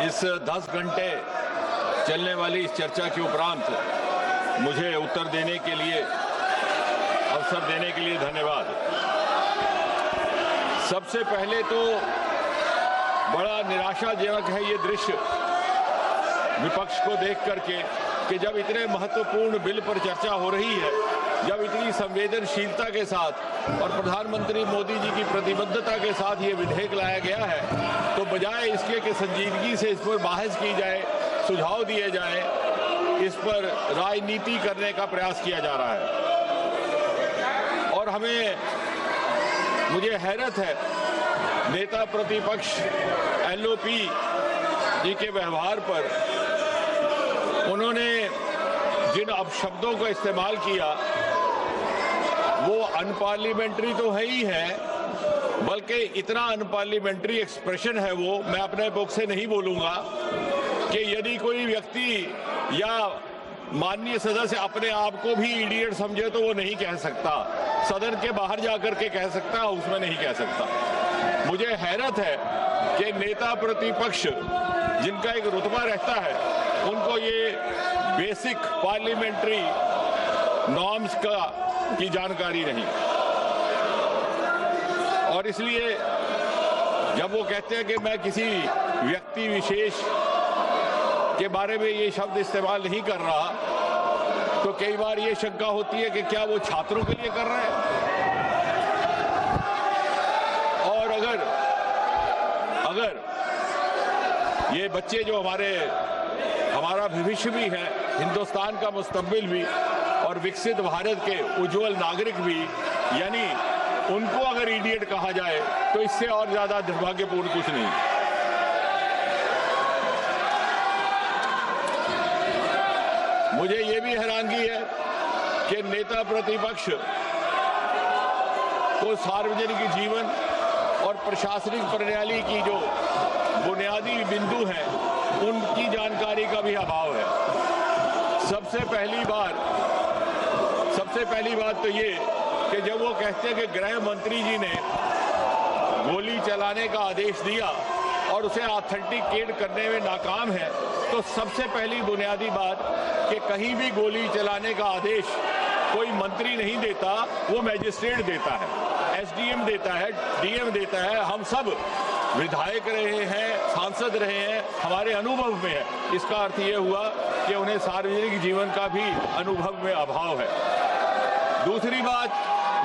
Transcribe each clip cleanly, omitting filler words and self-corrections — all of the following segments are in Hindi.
इस 10 घंटे चलने वाली इस चर्चा के उपरांत मुझे उत्तर देने के लिए अवसर देने के लिए धन्यवाद। सबसे पहले तो बड़ा निराशाजनक है ये दृश्य विपक्ष को देख करके कि जब इतने महत्वपूर्ण बिल पर चर्चा हो रही है, जब इतनी संवेदनशीलता के साथ और प्रधानमंत्री मोदी जी की प्रतिबद्धता के साथ ये विधेयक लाया गया है, तो बजाय इसके कि संजीदगी से इस पर बहस की जाए, सुझाव दिए जाए, इस पर राजनीति करने का प्रयास किया जा रहा है। और मुझे हैरत है नेता प्रतिपक्ष एलओपी जी के व्यवहार पर। उन्होंने जिन अपशब्दों का इस्तेमाल किया वो अनपार्लियामेंट्री तो है ही है, बल्कि इतना अनपार्लियामेंट्री एक्सप्रेशन है वो, मैं अपने बुक से नहीं बोलूंगा कि यदि कोई व्यक्ति या माननीय सदस्य अपने आप को भी इडियट समझे तो वो नहीं कह सकता, सदन के बाहर जाकर के कह सकता, उसमें नहीं कह सकता। मुझे हैरत है कि नेता प्रतिपक्ष जिनका एक रुतबा रहता है, उनको ये बेसिक पार्लियामेंट्री नॉर्म्स की जानकारी नहीं। और इसलिए जब वो कहते हैं कि मैं किसी व्यक्ति विशेष के बारे में ये शब्द इस्तेमाल नहीं कर रहा, तो कई बार ये शंका होती है कि क्या वो छात्रों के लिए कर रहे हैं। और अगर ये बच्चे जो हमारा भविष्य भी है, हिंदुस्तान का मुस्तकबिल भी और विकसित भारत के उज्जवल नागरिक भी, यानी उनको अगर इडियट कहा जाए तो इससे और ज्यादा दुर्भाग्यपूर्ण कुछ नहीं। मुझे ये भी हैरानगी है कि नेता प्रतिपक्ष को सार्वजनिक जीवन और प्रशासनिक प्रणाली की जो बुनियादी बिंदु हैं उनकी जानकारी का भी अभाव है। सबसे पहली बात तो ये कि जब वो कहते हैं कि गृह मंत्री जी ने गोली चलाने का आदेश दिया और उसे ऑथेंटिकेट करने में नाकाम है, तो सबसे पहली बुनियादी बात कि कहीं भी गोली चलाने का आदेश कोई मंत्री नहीं देता, वो मैजिस्ट्रेट देता है, एसडीएम देता है, डीएम देता है। हम सब विधायक रहे हैं, सांसद रहे हैं, हमारे अनुभव में है। इसका अर्थ ये हुआ कि उन्हें सार्वजनिक जीवन का भी अनुभव में अभाव है। दूसरी बात,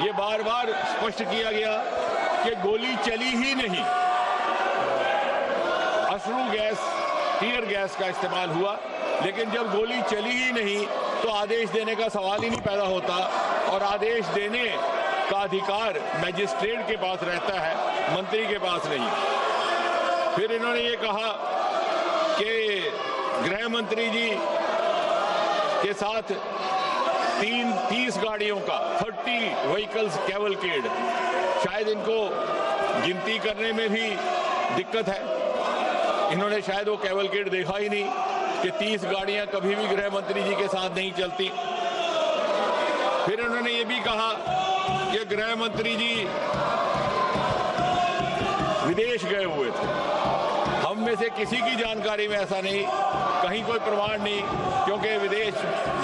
ये बार बार स्पष्ट किया गया कि गोली चली ही नहीं, अश्रु गैस, टीयर गैस का इस्तेमाल हुआ, लेकिन जब गोली चली ही नहीं तो आदेश देने का सवाल ही नहीं पैदा होता। और आदेश देने का अधिकार मैजिस्ट्रेट के पास रहता है, मंत्री के पास नहीं। फिर इन्होंने ये कहा कि गृह मंत्री जी के साथ 30 गाड़ियों का 30 व्हीकल्स कैवलकेड, शायद इनको गिनती करने में भी दिक्कत है। इन्होंने शायद वो कैवलकेड देखा ही नहीं कि 30 गाड़ियां कभी भी गृह मंत्री जी के साथ नहीं चलती। फिर उन्होंने ये भी कहा कि गृह मंत्री जी विदेश गए हुए थे। हम में से किसी की जानकारी में ऐसा नहीं, कहीं कोई प्रमाण नहीं, क्योंकि विदेश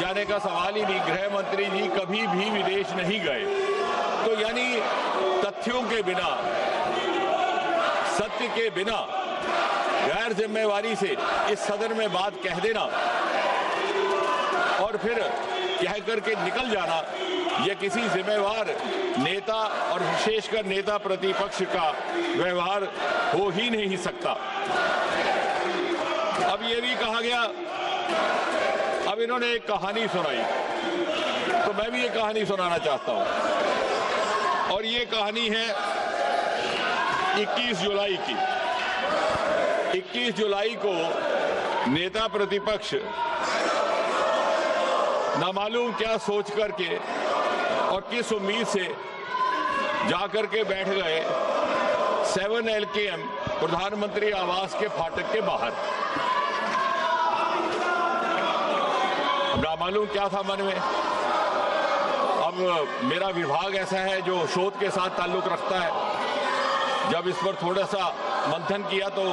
जाने का सवाल ही नहीं। गृह मंत्री जी कभी भी विदेश नहीं गए। तो यानी तथ्यों के बिना, सत्य के बिना गैर जिम्मेवारी से इस सदन में बात कह देना और फिर कह करके निकल जाना, यह किसी जिम्मेवार नेता और विशेषकर नेता प्रतिपक्ष का व्यवहार हो ही नहीं सकता। अब ये भी कहा गया, अब इन्होंने एक कहानी सुनाई, तो मैं भी एक कहानी सुनाना चाहता हूं। और ये कहानी है 21 जुलाई की। 21 जुलाई को नेता प्रतिपक्ष नामालूम क्या सोच करके और किस उम्मीद से जाकर के बैठ गए 7 LKM प्रधानमंत्री आवास के फाटक के बाहर। नामालूम क्या था मन में। अब मेरा विभाग ऐसा है जो शोध के साथ ताल्लुक रखता है। जब इस पर थोड़ा सा मंथन किया तो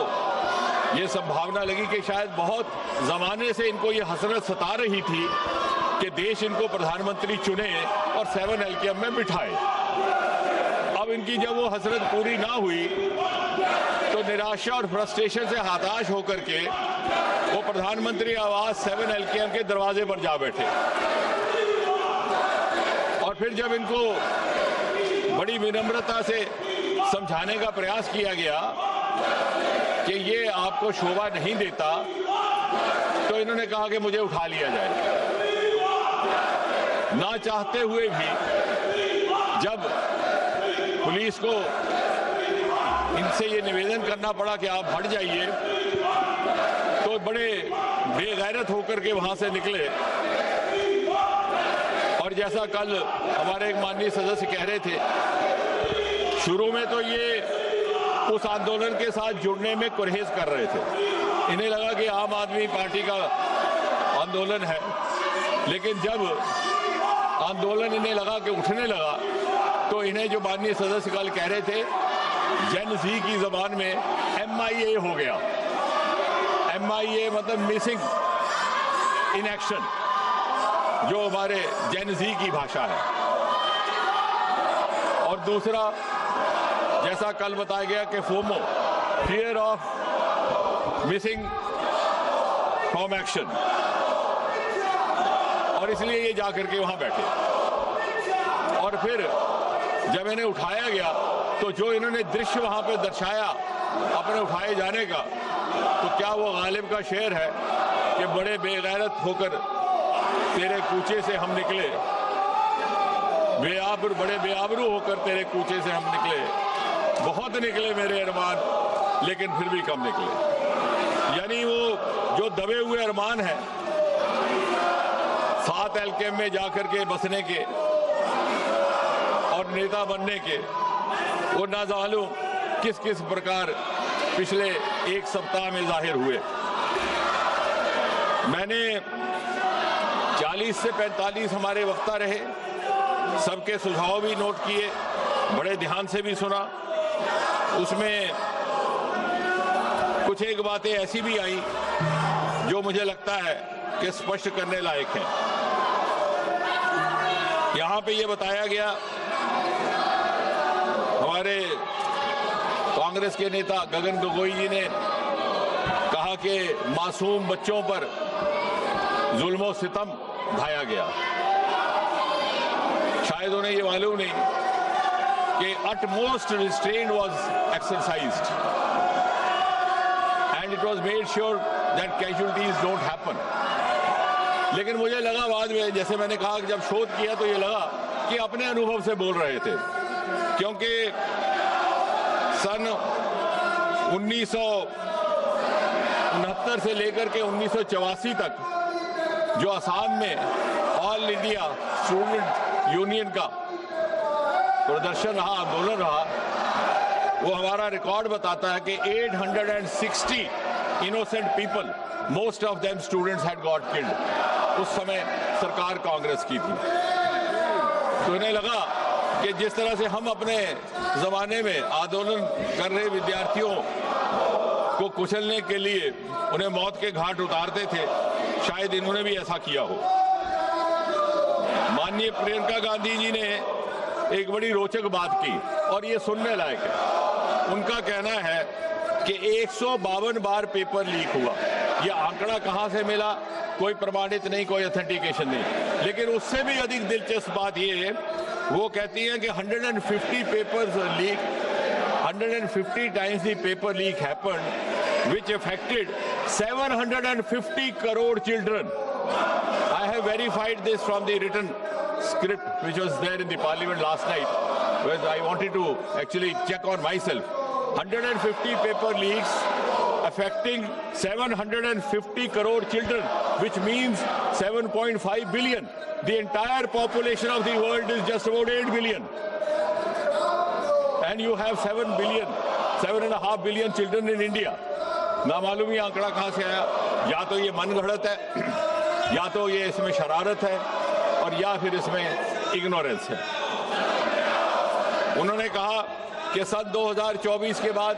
ये संभावना लगी कि शायद बहुत जमाने से इनको ये हसरत सता रही थी कि देश इनको प्रधानमंत्री चुने और 7 LKM में बिठाए। अब इनकी जब वो हसरत पूरी ना हुई तो निराशा और फ्रस्ट्रेशन से हताश होकर के वो प्रधानमंत्री आवास 7 LKM के दरवाजे पर जा बैठे। और फिर जब इनको बड़ी विनम्रता से समझाने का प्रयास किया गया कि ये आपको शोभा नहीं देता, तो इन्होंने कहा कि मुझे उठा लिया जाए। ना चाहते हुए भी जब पुलिस को इनसे ये निवेदन करना पड़ा कि आप हट जाइए, तो बड़े बेगैरत होकर के वहां से निकले। और जैसा कल हमारे एक माननीय सदस्य कह रहे थे, शुरू में तो ये उस आंदोलन के साथ जुड़ने में गुरेज कर रहे थे। इन्हें लगा कि आम आदमी पार्टी का आंदोलन है, लेकिन जब आंदोलन इन्हें लगा कि उठने लगा, तो इन्हें जो माननीय सदस्य कल कह रहे थे, जेन ज़ी की जबान में MIA हो गया। MIA मतलब मिसिंग इन एक्शन, जो हमारे जेन ज़ी की भाषा है। और दूसरा, जैसा कल बताया गया कि FOMO, fear of missing from action, और इसलिए ये जाकर के वहां बैठे। और फिर जब इन्हें उठाया गया, तो जो इन्होंने दृश्य वहां पे दर्शाया अपने उठाए जाने का, तो क्या वो गालिब का शेर है कि बड़े बेगैरत होकर तेरे कूचे से हम निकले, बड़े बेआबरू होकर तेरे कूचे से हम निकले, बहुत निकले मेरे अरमान, लेकिन फिर भी कम निकले। यानी वो जो दबे हुए अरमान हैं 7 LKM में जाकर के बसने के और नेता बनने के, वो ना मालूम किस किस प्रकार पिछले एक सप्ताह में जाहिर हुए। मैंने 40 से 45 हमारे वक्ता रहे, सबके सुझाव भी नोट किए, बड़े ध्यान से भी सुना। उसमें कुछ एक बातें ऐसी भी आई जो मुझे लगता है कि स्पष्ट करने लायक है। यहां पे ये बताया गया, हमारे कांग्रेस के नेता गगन गोगोई जी ने कहा कि मासूम बच्चों पर जुल्म सितम ढाया गया। शायद उन्हें ये मालूम नहीं कि utmost restraint was exercised and it was made sure that casualties don't happen. लेकिन मुझे लगा बाद में, जैसे मैंने कहा कि जब शोध किया तो ये लगा कि अपने अनुभव से बोल रहे थे, क्योंकि सन 1969 से लेकर के 1984 तक जो असम में ऑल इंडिया स्टूडेंट यूनियन का प्रदर्शन रहा, आंदोलन रहा, वो हमारा रिकॉर्ड बताता है कि 860 innocent people, most of them students had got killed. उस समय सरकार कांग्रेस की थी। तो इन्हें लगा कि जिस तरह से हम अपने जमाने में आंदोलन कर रहे विद्यार्थियों को कुचलने के लिए उन्हें मौत के घाट उतारते थे, शायद इन्होंने भी ऐसा किया हो। माननीय प्रियंका गांधी जी ने एक बड़ी रोचक बात की और ये सुनने लायक है। उनका कहना है कि 152 बार पेपर लीक हुआ। ये आंकड़ा कहां से मिला, कोई प्रमाणित नहीं, कोई ऑथेंटिकेशन नहीं। लेकिन उससे भी अधिक दिलचस्प बात ये है, वो कहती हैं कि 150 papers leak, 150 times the paper leak happened, which affected 750 crore children. I have verified this from the written script which was there in the parliament last night, where I wanted to actually check on myself. 150 paper leaks affecting 750 crore children, which means 7.5 billion. The entire population of the world is just about 8 billion. And you have 7 billion, 7.5 billion children in India. ना मालूम ये आंकड़ा कहां से आया। या तो ये मन गढ़ंत है, या तो ये इसमें शरारत है, और या फिर इसमें इग्नोरेंस है। उन्होंने कहा कि सन 2024 के बाद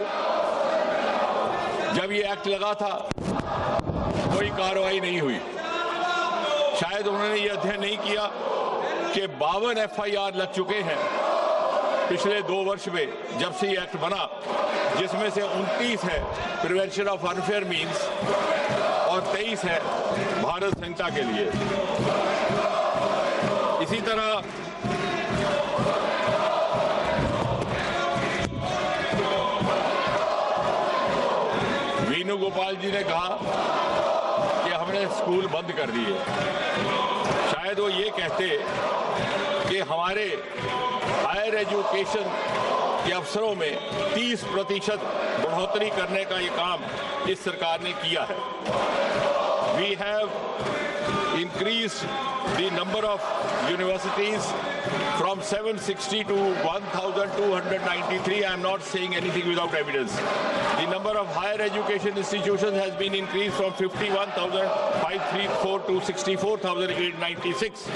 जब ये एक्ट लगा था कोई कार्रवाई नहीं हुई। शायद उन्होंने ये अध्ययन नहीं किया कि 52 FIR लग चुके हैं पिछले 2 वर्ष में जब से ये एक्ट बना, जिसमें से 29 है प्रिवेंशन ऑफ अनफेयर मीन्स और 23 है भारत संहिता के लिए। इसी तरह वेणुगोपाल जी ने कहा कि हमने स्कूल बंद कर दिए। शायद वो ये कहते कि हमारे हायर एजुकेशन के अवसरों में 30% बढ़ोतरी करने का ये काम इस सरकार ने किया है। We have increased the number of universities from 760 to 1,293. I am not saying anything without evidence. The number of higher education institutions has been increased from 51,534 to 64,896.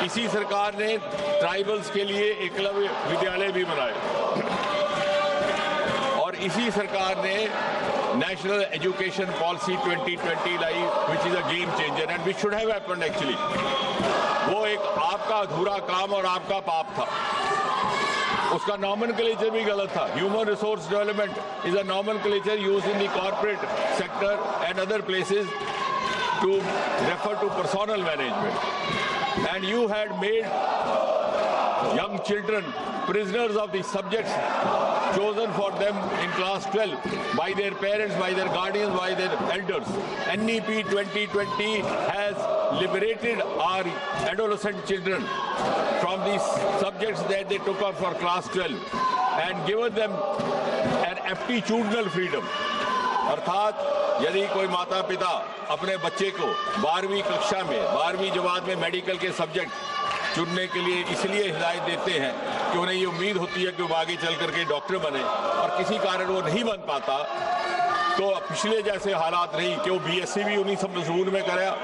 इसी सरकार ने ट्राइबल्स के लिए एकलव्य विद्यालय भी बनाए और इसी सरकार ने National Education Policy 2020 lie, which is a game changer and which should have happened actually. वो एक आपका अधूरा काम और आपका पाप था। उसका nomenclature भी गलत था। Human Resource Development is a nomenclature used in the corporate sector and other places to refer to personnel management. And you had made young children prisoners of the subjects chosen for them in class 12 by their parents, by their guardians, by their elders. NEP 2020 has liberated our adolescent children from these subjects that they took up for class 12 and given them an aptitudinal freedom. अर्थात यदि कोई माता पिता अपने बच्चे को 12वीं कक्षा में 12वीं जमात में मेडिकल के सब्जेक्ट चुनने के लिए इसलिए हिदायत देते हैं कि उन्हें ये उम्मीद होती है कि वो आगे चल करके डॉक्टर बने और किसी कारण वो नहीं बन पाता, तो पिछले जैसे हालात नहीं कि वो BSc भी उन्हीं सब मजमून में करेगा,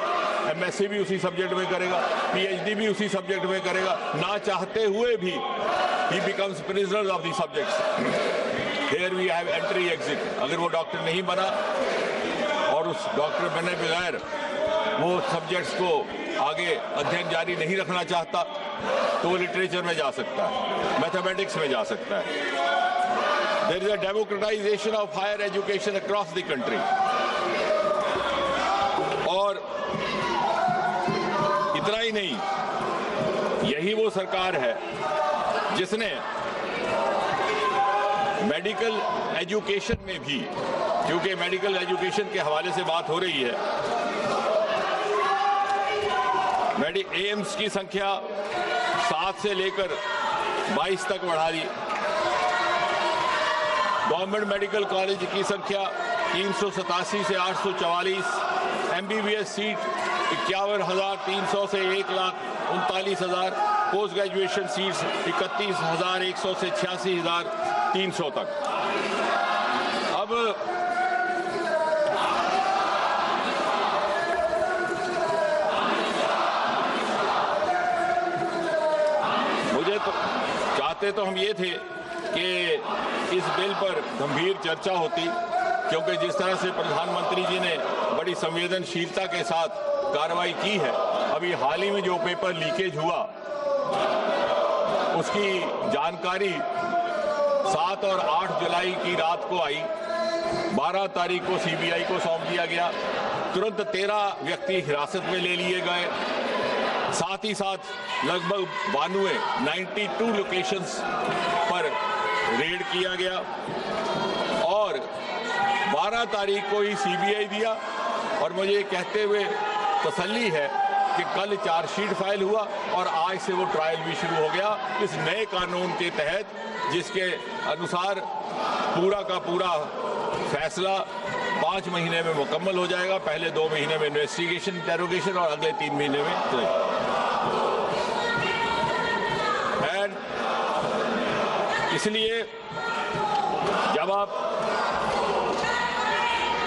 MSc भी उसी सब्जेक्ट में करेगा, PhD भी उसी सब्जेक्ट में करेगा, ना चाहते हुए भी he becomes prisoner of the subjects. Here we have entry exit. अगर वो डॉक्टर नहीं बना और उस डॉक्टर बनने बगैर वो सब्जेक्ट्स को आगे अध्ययन जारी नहीं रखना चाहता तो वो लिटरेचर में जा सकता है, मैथमेटिक्स में जा सकता है। There is a democratization of higher education across the country. और इतना ही नहीं, यही वो सरकार है जिसने मेडिकल एजुकेशन में भी, क्योंकि मेडिकल एजुकेशन के हवाले से बात हो रही है, एम्स की संख्या 7 से लेकर 22 तक बढ़ा दी। गवर्नमेंट मेडिकल कॉलेज की संख्या 387 से 844, MBBS सीट 51,300 से 1,39,000, पोस्ट ग्रेजुएशन सीट्स 31,100 से 86,300 तक। अब चाहते तो हम ये थे कि इस बिल पर गंभीर चर्चा होती, क्योंकि जिस तरह से प्रधानमंत्री जी ने बड़ी संवेदनशीलता के साथ कार्रवाई की है, अभी हाल ही में जो पेपर लीकेज हुआ उसकी जानकारी 7 और 8 जुलाई की रात को आई, 12 तारीख को CBI को सौंप दिया गया, तुरंत 13 व्यक्ति हिरासत में ले लिए गए, साथ ही साथ लगभग 92 लोकेशंस पर रेड किया गया और 12 तारीख को ही CBI दिया। और मुझे ये कहते हुए तसल्ली है कि कल चार्जशीट फाइल हुआ और आज से वो ट्रायल भी शुरू हो गया इस नए कानून के तहत, जिसके अनुसार पूरा का पूरा फैसला 5 महीने में मुकम्मल हो जाएगा। पहले 2 महीने में इन्वेस्टिगेशन, इंटेरोगेशन और अगले 3 महीने में इसलिए जब आप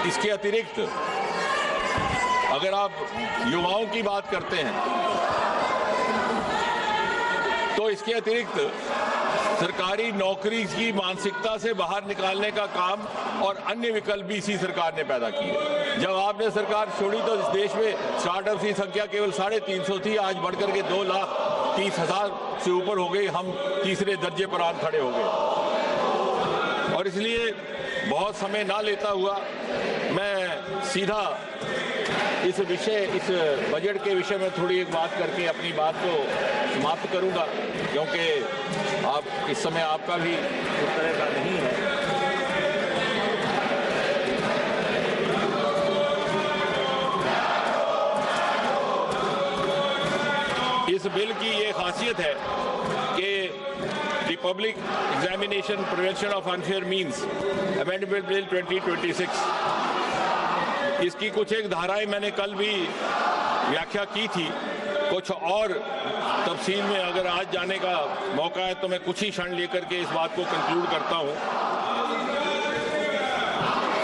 इसके अतिरिक्त अगर आप युवाओं की बात करते हैं तो इसके अतिरिक्त सरकारी नौकरी की मानसिकता से बाहर निकालने का काम और अन्य विकल्प भी इसी सरकार ने पैदा किए। जब आपने सरकार छोड़ी तो इस देश में स्टार्टअप की संख्या केवल 350 थी, आज बढ़कर के 2,30,000 से ऊपर हो गई। हम तीसरे दर्जे पर आन खड़े हो गए। और इसलिए बहुत समय ना लेता हुआ मैं सीधा इस बजट के विषय में थोड़ी एक बात करके अपनी बात को समाप्त करूंगा, क्योंकि आप इस समय आपका भी उस तरह का नहीं है। इस बिल की ये खासियत है कि the public examination prevention of unfair means amendment bill 2026, इसकी कुछ एक धाराएं मैंने कल भी व्याख्या की थी। कुछ और तफसील में अगर आज जाने का मौका है तो मैं कुछ ही क्षण लेकर के इस बात को कंक्लूड करता हूं।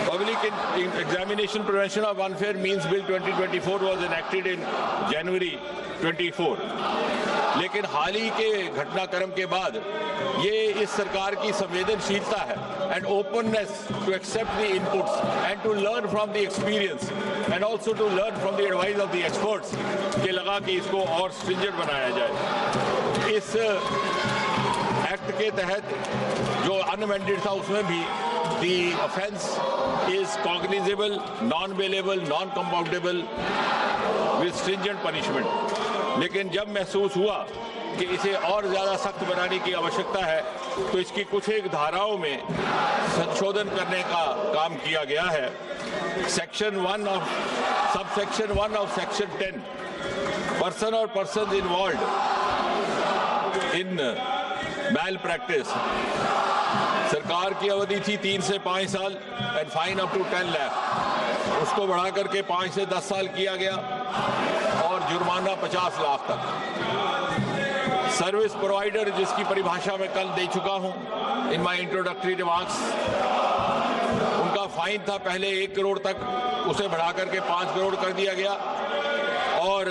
Public examination prevention of unfair means bill 2024 was enacted in January 24, लेकिन हाल ही के घटनाक्रम के बाद ये इस सरकार की संवेदनशीलता है and openness to accept the inputs and to learn from the experience and also to learn from the advice of the experts के लगा कि इसको और स्ट्रिंजेंट बनाया जाए। इस एक्ट के तहत जो अनअमेंडेड था उसमें भी the offence is cognizable, non-bailable, non-compoundable with stringent punishment। लेकिन जब महसूस हुआ कि इसे और ज़्यादा सख्त बनाने की आवश्यकता है तो इसकी कुछ एक धाराओं में संशोधन करने का काम किया गया है। सबसेक्शन 1 ऑफ सेक्शन 10, पर्सन और person involve in malpractice, सरकार की अवधि थी 3 से 5 साल and fine up to 10 lakh, उसको बढ़ा करके 5 से 10 साल किया गया और जुर्माना 50 लाख तक। सर्विस प्रोवाइडर, जिसकी परिभाषा मैं कल दे चुका हूं इन माय इंट्रोडक्टरी रिमार्क्स, उनका फाइन था पहले 1 करोड़ तक, उसे बढ़ा करके 5 करोड़ कर दिया गया और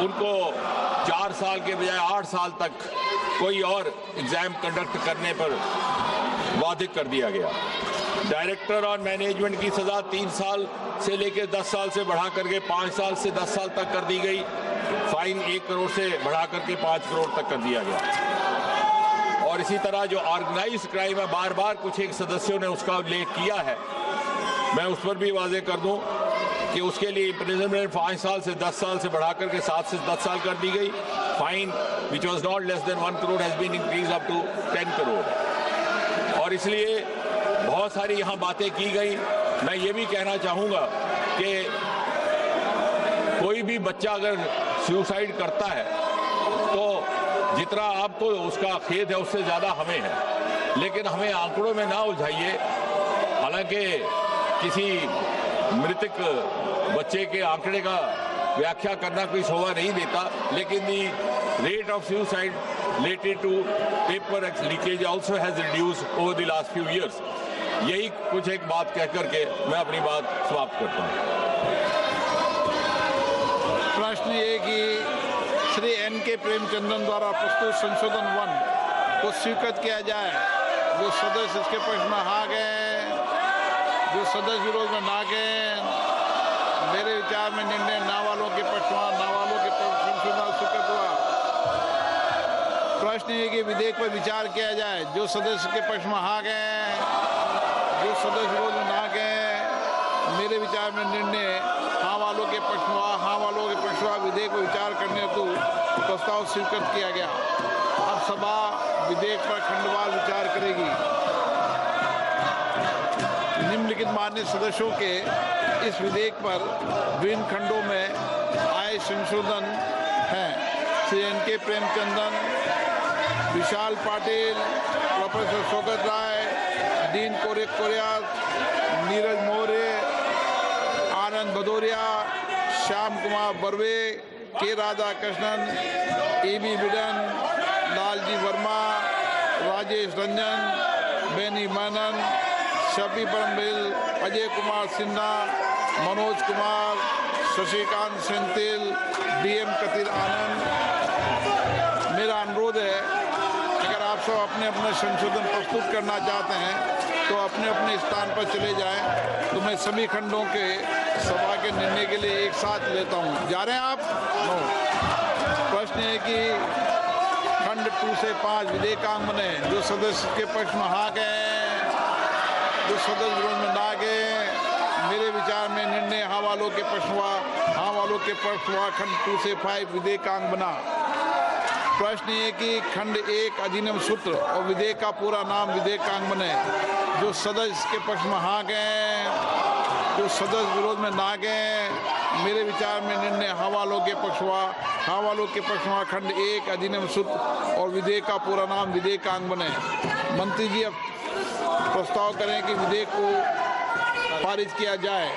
उनको 4 साल के बजाय 8 साल तक कोई और एग्जाम कंडक्ट करने पर बाधित कर दिया गया। डायरेक्टर और मैनेजमेंट की सजा 3 साल से लेकर 10 साल से बढ़ा करके 5 साल से 10 साल तक कर दी गई। फाइन 1 करोड़ से बढ़ा करके 5 करोड़ तक कर दिया गया। और इसी तरह जो ऑर्गेनाइज्ड क्राइम है, बार बार कुछ एक सदस्यों ने उसका उल्लेख किया है, मैं उस पर भी वाजे कर दूं कि उसके लिए इम्प्रिजनमेंट 5 साल से 10 साल से बढ़ा करके 7 से 10 साल कर दी गई। Fine which was not less than 1 crore has been increase up to 10 crore. और इसलिए बहुत सारी यहाँ बातें की गई। मैं ये भी कहना चाहूँगा कि कोई भी बच्चा अगर सुसाइड करता है तो जितना आपको उसका खेद है उससे ज़्यादा हमें है, लेकिन हमें आंकड़ों में ना उलझाइए। हालांकि किसी मृतक बच्चे के आंकड़े का व्याख्या करना कोई शोभा नहीं देता, लेकिन the rate of suicide related to paper leakage also has reduced over the last few years। यही कुछ एक बात कह करके मैं अपनी बात समाप्त करता हूँ। प्रश्न ये कि श्री N.K. प्रेमचंदन द्वारा प्रस्तुत संशोधन 1 को स्वीकृत किया जाए। जो सदस्य इसके पक्ष में हाँ गए, जो सदस्य विरोध में ना गए, मेरे विचार में निर्णय ना वालों के पक्ष में, ना वालों के पक्ष संशोधन स्वीकृत हुआ। प्रश्न ये कि विधेयक पर विचार किया जाए। जो सदस्य के पक्ष में हाँ गए, जो सदस्य विरोध में ना गए, मेरे विचार में निर्णय हाँ वालों के पक्ष में, हाँ वालों के पक्ष में विधेयक पर विचार करने हेतु प्रस्ताव स्वीकृत किया गया। अब सभा विधेयक पर खंडवार विचार करेगी। निम्नलिखित मान्य सदस्यों के इस विधेयक पर विभिन्न खंडों में आए संशोधन हैं। श्री N.K. प्रेमचंदन, विशाल पाटिल, प्रोफेसर शौकत राय, डीन कोरिया, नीरज मौर्य, आनंद भदौरिया, श्याम कुमार बर्वे, के राधाकृष्णन, E.B. बिडन, लालजी वर्मा, राजेश रंजन, बेनी मेनन, शफी परमबिल, अजय कुमार सिन्हा, मनोज कुमार, शशिकांत सेंथिल, D.M. कतिर आनंद। मेरा अनुरोध है, अगर आप सब अपने अपने संशोधन प्रस्तुत करना चाहते हैं तो अपने अपने स्थान पर चले जाएं। तो मैं सभी खंडों के सभा के निर्णय के लिए एक साथ लेता हूं। जा रहे हैं आप? नो। प्रश्न है कि खंड 2 से 5 विधेयकांग बने, जो सदस्य के पक्ष में हाँ गए, जो सदस्य विरोध में ना गए। मेरे विचार में निर्णय हाँ वालों के पक्ष हुआ, हाँ वालों के पक्ष हुआ। खंड 2 से 5 विधेयकांग बना। प्रश्न ये कि खंड 1 अधिनियम सूत्र और विधेयक का पूरा नाम विधेयकांग बने, जो सदस्य के पक्ष में हाँ गए, जो सदस्य विरोध में ना गए। मेरे विचार में निर्णय हाँ वालों के पक्ष हुआ, हाँ वालों के पक्ष हुआ। खंड 1 अधिनियम सूत्र और विधेयक का पूरा नाम विधेयकांग बने। मंत्री जी अब प्रस्ताव करें कि विधेयक को पारित किया जाए।